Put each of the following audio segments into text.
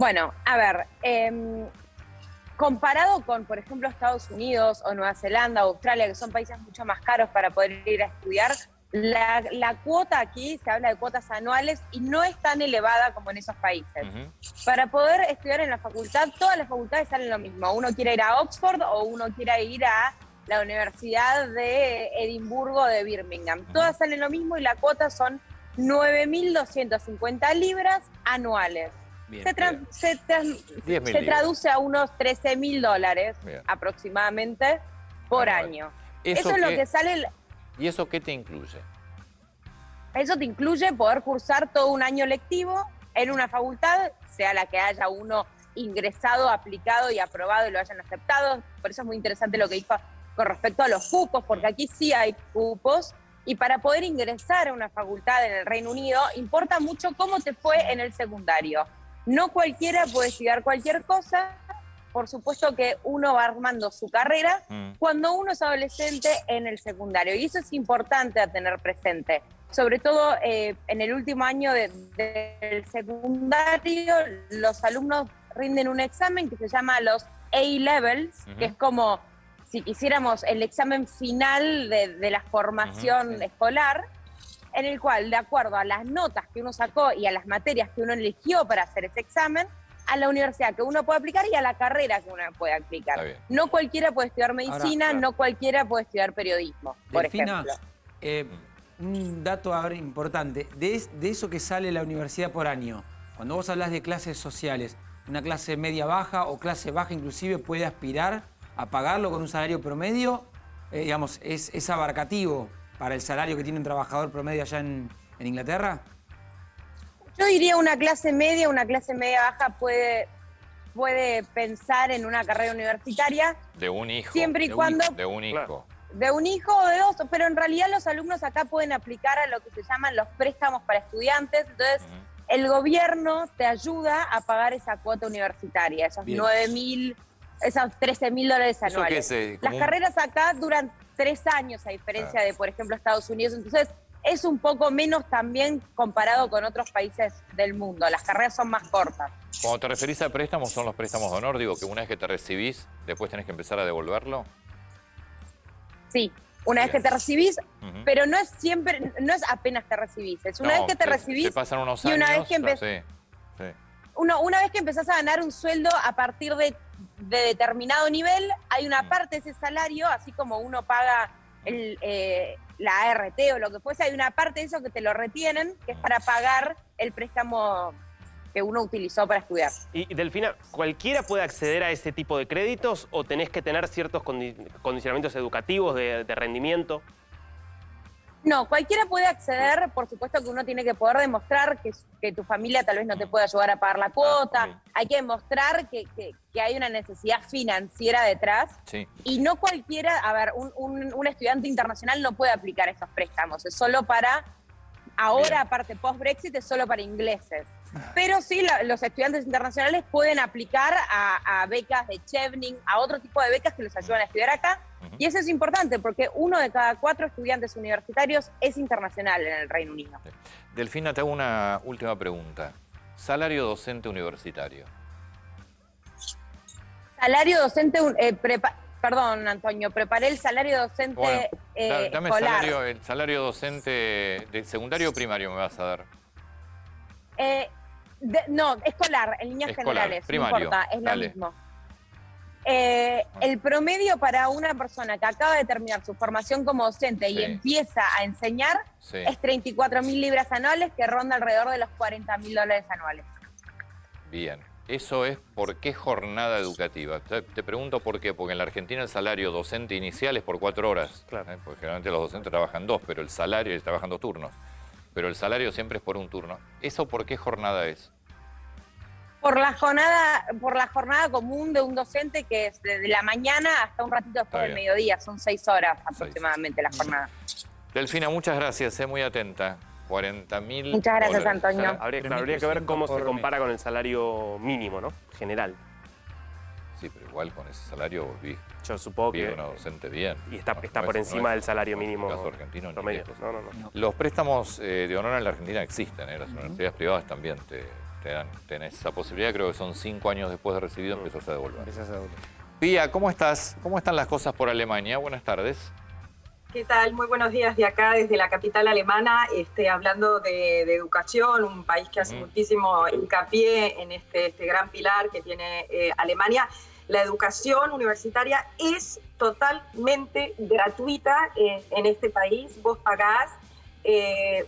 Bueno, a ver, comparado con, por ejemplo, Estados Unidos o Nueva Zelanda o Australia, que son países mucho más caros para poder ir a estudiar, la cuota aquí, se habla de cuotas anuales y no es tan elevada como en esos países. Para poder estudiar en la facultad, todas las facultades salen lo mismo. Uno quiere ir a Oxford o uno quiere ir a la Universidad de Edimburgo de Birmingham. Todas salen lo mismo y la cuota son 9.250 libras anuales. Bien, se traduce a unos $13.000 aproximadamente por año. Eso es lo que sale. ¿Y eso qué te incluye? Eso te incluye poder cursar todo un año lectivo en una facultad, sea la que haya uno ingresado, aplicado y aprobado y lo hayan aceptado. Por eso es muy interesante lo que dijo con respecto a los cupos, porque aquí sí hay cupos. Y para poder ingresar a una facultad en el Reino Unido, importa mucho cómo te fue en el secundario. No cualquiera puede estudiar cualquier cosa. Por supuesto que uno va armando su carrera cuando uno es adolescente en el secundario. Y eso es importante a tener presente. Sobre todo en el último año del secundario, los alumnos rinden un examen que se llama los A-Levels, que es como, si quisiéramos, el examen final de la formación escolar, en el cual, de acuerdo a las notas que uno sacó y a las materias que uno eligió para hacer ese examen, a la universidad que uno puede aplicar y a la carrera que uno puede aplicar. No cualquiera puede estudiar medicina, ahora, no cualquiera puede estudiar periodismo, por ejemplo. Un dato ahora importante, de eso que sale la universidad por año, cuando vos hablas de clases sociales, ¿una clase media baja o clase baja inclusive puede aspirar a pagarlo con un salario promedio? Digamos, ¿es abarcativo para el salario que tiene un trabajador promedio allá en Inglaterra? Yo diría una clase media baja puede pensar en una carrera universitaria. De un hijo. Siempre y cuando... De un hijo. Claro. De un hijo o de dos, pero en realidad los alumnos acá pueden aplicar a lo que se llaman los préstamos para estudiantes. Entonces, el gobierno te ayuda a pagar esa cuota universitaria, esos 9.000, esos $13.000 anuales. Las carreras acá duran 3 años, a diferencia de, por ejemplo, Estados Unidos. Entonces, es un poco menos también comparado con otros países del mundo. Las carreras son más cortas. Cuando te referís a préstamos, son los préstamos de honor. Digo que una vez que te recibís, después tenés que empezar a devolverlo. Sí, una vez que te recibís, pero no es siempre, no es apenas te recibís. Es una vez que te recibís se pasan unos y años, una vez que una vez que empezás a ganar un sueldo a partir de determinado nivel, hay una parte de ese salario, así como uno paga la ART o lo que fuese, hay una parte de eso que te lo retienen, que es para pagar el préstamo que uno utilizó para estudiar. Y Delfina, ¿cualquiera puede acceder a ese tipo de créditos o tenés que tener ciertos condicionamientos educativos de rendimiento? No, cualquiera puede acceder. Por supuesto que uno tiene que poder demostrar que tu familia tal vez no te pueda ayudar a pagar la cuota. Hay que demostrar que hay una necesidad financiera detrás. Y no cualquiera, a ver, un estudiante internacional no puede aplicar esos préstamos. Es solo para, ahora aparte post-Brexit, es solo para ingleses. Pero sí, los estudiantes internacionales pueden aplicar a becas de Chevening, a otro tipo de becas que los ayudan a estudiar acá. Y eso es importante porque 1 de cada 4 estudiantes universitarios es internacional en el Reino Unido. Delfina, te hago una última pregunta. Salario docente universitario. Salario docente... perdón, Antonio, preparé el salario docente dame escolar. El salario docente de secundario o primario me vas a dar. No, escolar, en líneas generales, primario, no importa, es lo mismo. El promedio para una persona que acaba de terminar su formación como docente y empieza a enseñar es 34.000 libras anuales, que ronda alrededor de los $40.000 anuales. Bien, eso es ¿por qué jornada educativa? Te pregunto por qué, porque en la Argentina el salario docente inicial es por 4 horas. Porque generalmente los docentes trabajan 2, pero el salario, trabajan 2 turnos. Pero el salario siempre es por un turno. ¿Eso por qué jornada es? Por la jornada común de un docente, que es desde la mañana hasta un ratito después del mediodía. Son 6 horas aproximadamente la jornada. Delfina, muchas gracias, muy atenta. 40.000. Muchas gracias, Antonio. Habría que ver cómo se compara con el salario mínimo, ¿no? General. Sí, pero igual con ese salario volví. Yo supongo que... una docente bien. Y está por encima del salario mínimo. En el caso argentino, promedio. No. Los préstamos de honor en la Argentina existen, las universidades privadas también te tenés esa posibilidad, creo que son 5 años después de recibido, empezás a devolver. Empezás a devolver. Pía, ¿cómo estás? ¿Cómo están las cosas por Alemania? Buenas tardes. ¿Qué tal? Muy buenos días de acá, desde la capital alemana, hablando de educación, un país que hace muchísimo hincapié en este gran pilar que tiene Alemania. La educación universitaria es totalmente gratuita en este país. Vos pagás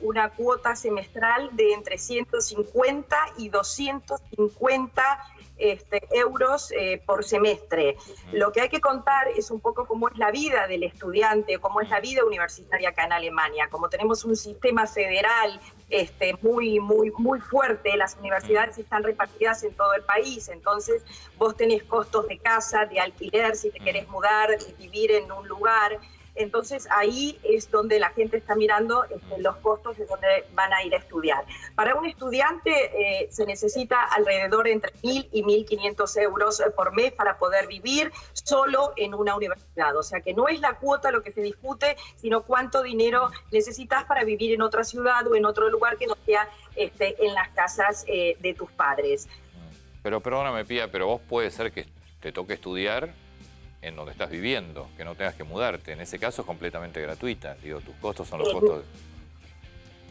una cuota semestral de entre 150 y 250 euros por semestre. Lo que hay que contar es un poco cómo es la vida del estudiante, cómo es la vida universitaria acá en Alemania. Como tenemos un sistema federal muy fuerte, las universidades están repartidas en todo el país, entonces vos tenés costos de casa, de alquiler, si te querés mudar, de vivir en un lugar. Entonces ahí es donde la gente está mirando los costos de donde van a ir a estudiar. Para un estudiante se necesita alrededor entre 1.000 y 1.500 euros por mes para poder vivir solo en una universidad. O sea que no es la cuota lo que se discute, sino cuánto dinero necesitas para vivir en otra ciudad o en otro lugar que no sea en las casas de tus padres. Pero perdóname, Pía, pero vos puede ser que te toque estudiar en donde estás viviendo, que no tengas que mudarte. En ese caso es completamente gratuita. Digo, tus costos son los costos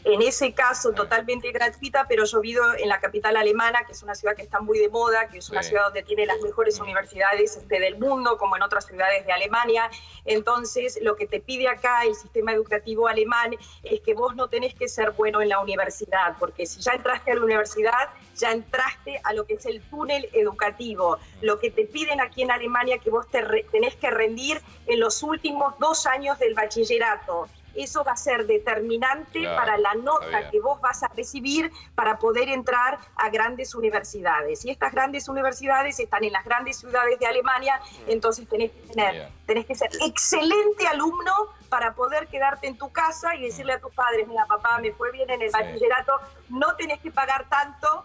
En ese caso, totalmente gratuita, pero yo vivo en la capital alemana, que es una ciudad que está muy de moda, que es una ciudad donde tiene las mejores universidades del mundo, como en otras ciudades de Alemania. Entonces, lo que te pide acá el sistema educativo alemán es que vos no tenés que ser bueno en la universidad, porque si ya entraste a la universidad, ya entraste a lo que es el túnel educativo. Lo que te piden aquí en Alemania es que vos tenés que rendir en los últimos 2 años del bachillerato. Eso va a ser determinante para la nota que vos vas a recibir para poder entrar a grandes universidades. Y estas grandes universidades están en las grandes ciudades de Alemania, entonces tenés que ser excelente alumno para poder quedarte en tu casa y decirle a tus padres, mira, papá, me fue bien en el bachillerato, no tenés que pagar tanto.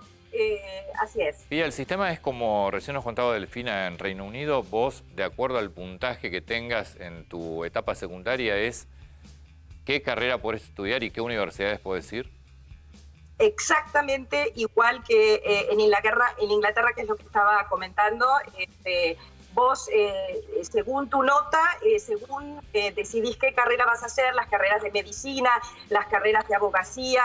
Así es. Y el sistema es como recién nos contaba Delfina en Reino Unido. Vos, de acuerdo al puntaje que tengas en tu etapa secundaria, es ¿qué carrera podés estudiar y qué universidades podés ir? Exactamente igual que en Inglaterra, que es lo que estaba comentando. Vos, según tu nota, según decidís qué carrera vas a hacer, las carreras de medicina, las carreras de abogacía,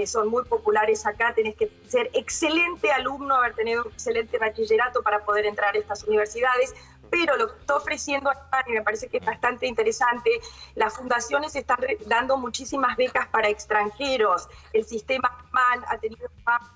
son muy populares acá. Tenés que ser excelente alumno, haber tenido un excelente bachillerato para poder entrar a estas universidades. Pero lo que está ofreciendo acá, y me parece que es bastante interesante, las fundaciones están dando muchísimas becas para extranjeros. El sistema alemán ha tenido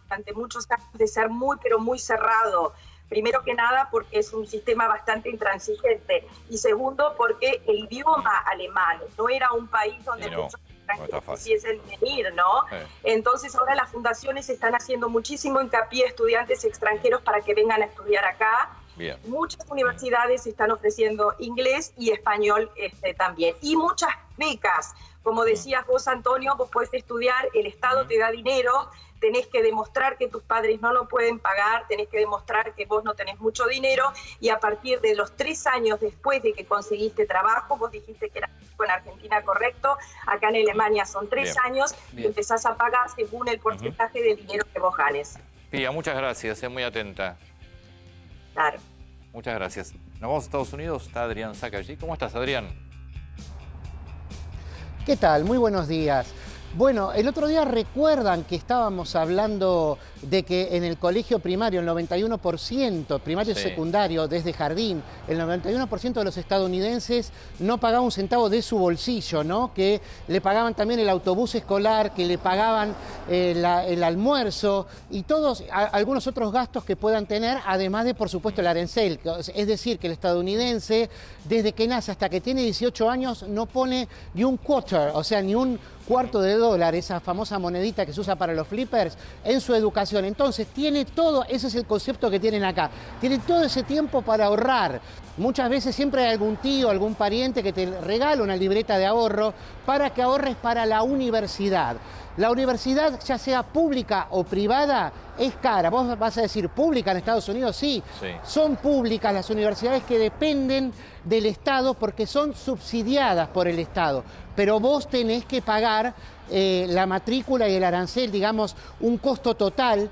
durante muchos años de ser muy cerrado. Primero que nada porque es un sistema bastante intransigente y segundo porque el idioma alemán no era un país donde muchos extranjeros quisiesen venir, ¿no? Entonces ahora las fundaciones están haciendo muchísimo hincapié a estudiantes extranjeros para que vengan a estudiar acá. Bien. Muchas universidades están ofreciendo inglés y español también. Y muchas becas. Como decías vos, Antonio, vos podés estudiar, el Estado te da dinero, tenés que demostrar que tus padres no lo pueden pagar, tenés que demostrar que vos no tenés mucho dinero y a partir de los 3 años después de que conseguiste trabajo, vos dijiste que era en Argentina, correcto, acá en Alemania son 3 años y empezás a pagar según el porcentaje de dinero que vos ganes. Pía, muchas gracias, muy atenta. Claro. Muchas gracias. Nos vamos a Estados Unidos, está Adrián Saca allí. ¿Cómo estás, Adrián? ¿Qué tal? Muy buenos días. Bueno, el otro día recuerdan que estábamos hablando de que en el colegio primario el 91%, primario y secundario, desde jardín, el 91% de los estadounidenses no pagaba un centavo de su bolsillo, ¿no? Que le pagaban también el autobús escolar, que le pagaban el almuerzo y todos algunos otros gastos que puedan tener, además de, por supuesto, el arancel. Es decir, que el estadounidense, desde que nace hasta que tiene 18 años, no pone ni un quarter, o sea, ni un cuarto de dólar, esa famosa monedita que se usa para los flippers, en su educación. Entonces, tiene todo, ese es el concepto que tienen acá, tiene todo ese tiempo para ahorrar. Muchas veces siempre hay algún tío, algún pariente que te regala una libreta de ahorro para que ahorres para la universidad. La universidad, ya sea pública o privada, es cara. Vos vas a decir, ¿pública en Estados Unidos? Sí. Son públicas las universidades que dependen del Estado porque son subsidiadas por el Estado. Pero vos tenés que pagar la matrícula y el arancel, digamos, un costo total